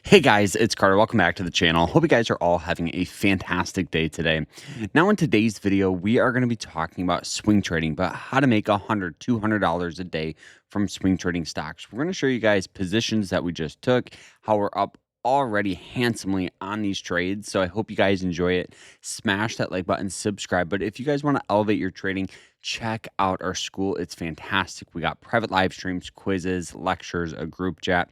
Hey guys, it's Carter. Welcome back to the channel. Hope you guys are all having a fantastic day today. Now, in today's video, we are going to be talking about swing trading, but how to make $100, $200 a day from swing trading stocks. We're going to show you guys positions that we just took, how we're up already handsomely on these trades. So I hope you guys enjoy it. Smash that like button, subscribe. But if you guys want to elevate your trading, check out our school. It's fantastic. We got private live streams, quizzes, lectures, a group chat,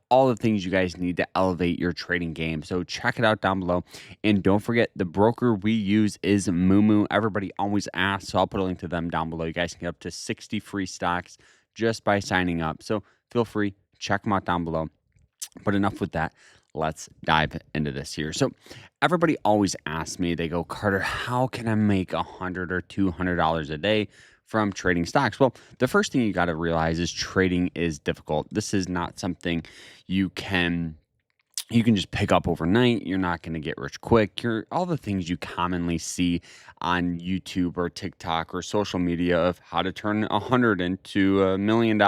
all the things you guys need to elevate your trading game. So check it out down below. And don't forget, the broker we use is Moomoo. Everybody always asks, so I'll put a link to them down below. You guys can get up to 60 free stocks just by signing up. So feel free, check them out down below. But enough with that. Let's dive into this here. So everybody always asks me, they go, Carter, how can I make $100 or $200 a day from trading stocks? Well, the first thing you got to realize is trading is difficult. This is not something you can just pick up overnight. You're not going to get rich quick. All the things you commonly see on YouTube or TikTok or social media of how to turn 100 into $1 million.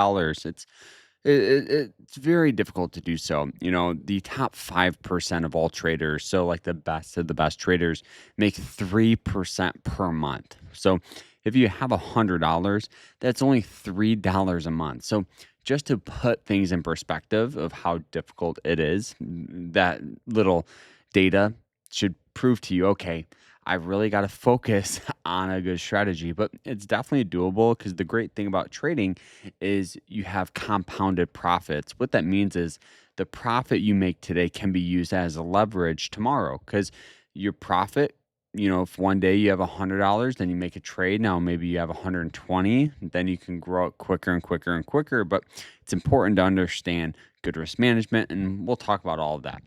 It's very difficult to do so. You know, the top 5% of all traders, so like the best of the best traders, make 3% per month. So if you have $100, that's only $3 a month. So just to put things in perspective of how difficult it is, that little data should prove to you, okay, I really got to focus on a good strategy. But it's definitely doable because the great thing about trading is you have compounded profits. What that means is the profit you make today can be used as a leverage tomorrow, because your profit, if one day you have $100, then you make a trade. Now maybe you have 120, then you can grow it quicker and quicker and quicker. But it's important to understand good risk management, and we'll talk about all of that.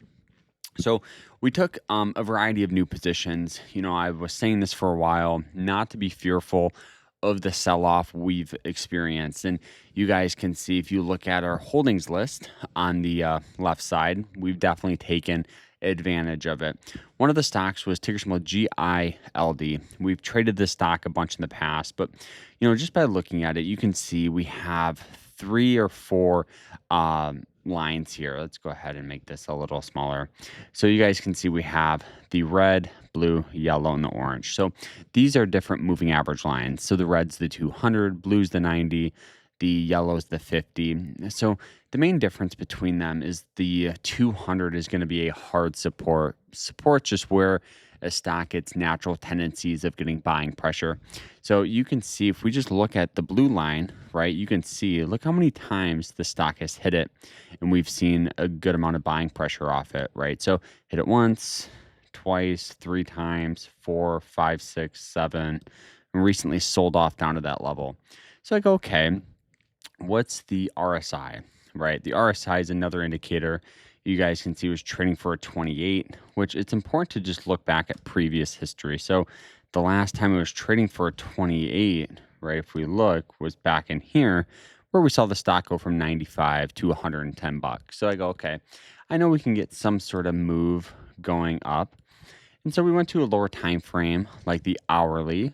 So we took a variety of new positions. I was saying this for a while, not to be fearful of the sell-off we've experienced. And you guys can see, if you look at our holdings list on the left side, we've definitely taken advantage of it. One of the stocks was ticker symbol GILD. We've traded this stock a bunch in the past, but just by looking at it, you can see we have 3 or 4 lines here. Let's go ahead and make this a little smaller. So you guys can see we have the red, blue, yellow, and the orange. So these are different moving average lines. So the red's the 200, blue's the 90, the yellow's the 50. So the main difference between them is the 200 is going to be a hard support. Support's just where a stock gets natural tendencies of getting buying pressure. So you can see, if we just look at the blue line, right, you can see, look how many times the stock has hit it, and we've seen a good amount of buying pressure off it, right? So hit it once, twice, 3 times, 4, 5, 6, 7, and recently sold off down to that level. So I go, okay, what's the RSI, right? The RSI is another indicator. You guys can see was trading for a 28, which it's important to just look back at previous history. So the last time it was trading for a 28, right, if we look, was back in here where we saw the stock go from 95 to 110 bucks. So I go, okay, I know we can get some sort of move going up. And so we went to a lower time frame, like the hourly,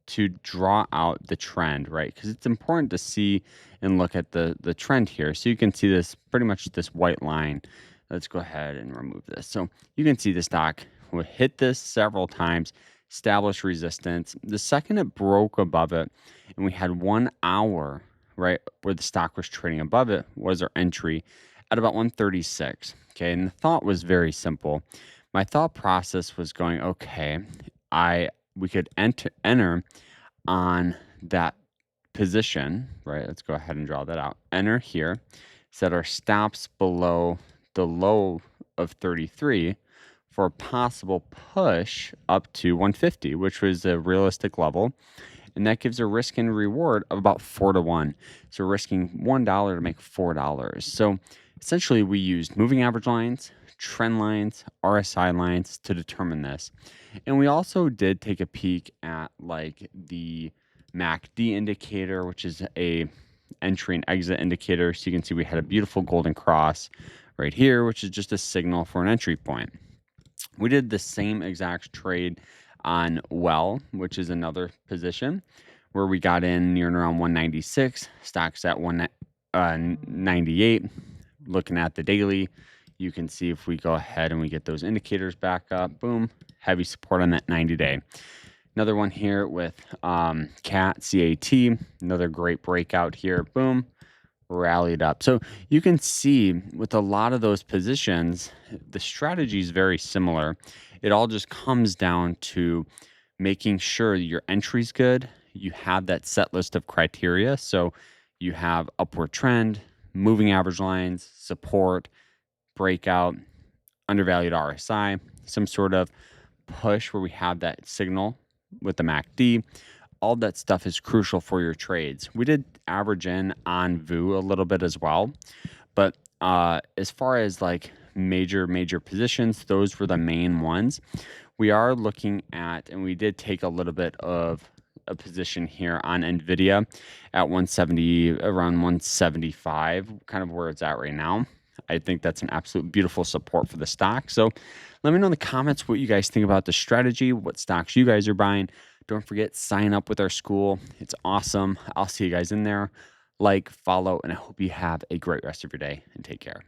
to draw out the trend, right? Because it's important to see and look at the trend here. So you can see this, pretty much this white line. Let's go ahead and remove this. So you can see the stock will hit this several times, establish resistance. The second it broke above it, and we had 1 hour, right, where the stock was trading above it, was our entry at about 136. Okay, and the thought was very simple. My thought process was going, okay, we could enter on that position, right? Let's go ahead and draw that out. Enter here, set our stops below the low of 33 for a possible push up to 150, which was a realistic level. And that gives a risk and reward of about 4 to 1. So risking $1 to make $4. So essentially we used moving average lines, trend lines, RSI lines to determine this. And we also did take a peek at like the MACD indicator, which is a entry and exit indicator. So you can see we had a beautiful golden cross right here, which is just a signal for an entry point. We did the same exact trade on Well, which is another position where we got in near and around 196, stocks at 198. Looking at the daily, You can see if we go ahead and we get those indicators back up, boom, heavy support on that 90-day. Another one here with CAT, another great breakout here, boom, rallied up. So you can see with a lot of those positions, the strategy is very similar. It all just comes down to making sure your entry's good. You have that set list of criteria. So you have upward trend, moving average lines, support, breakout, undervalued RSI, some sort of push where we have that signal with the MACD. All that stuff is crucial for your trades. We did average in on VU a little bit as well, but as far as like major positions, those were the main ones. We are looking at, and we did take a little bit of a position here on Nvidia at 170, around 175, kind of where it's at right now. I think that's an absolute beautiful support for the stock. So let me know in the comments what you guys think about the strategy, what stocks you guys are buying. Don't forget, sign up with our school. It's awesome. I'll see you guys in there. Like, follow, and I hope you have a great rest of your day and take care.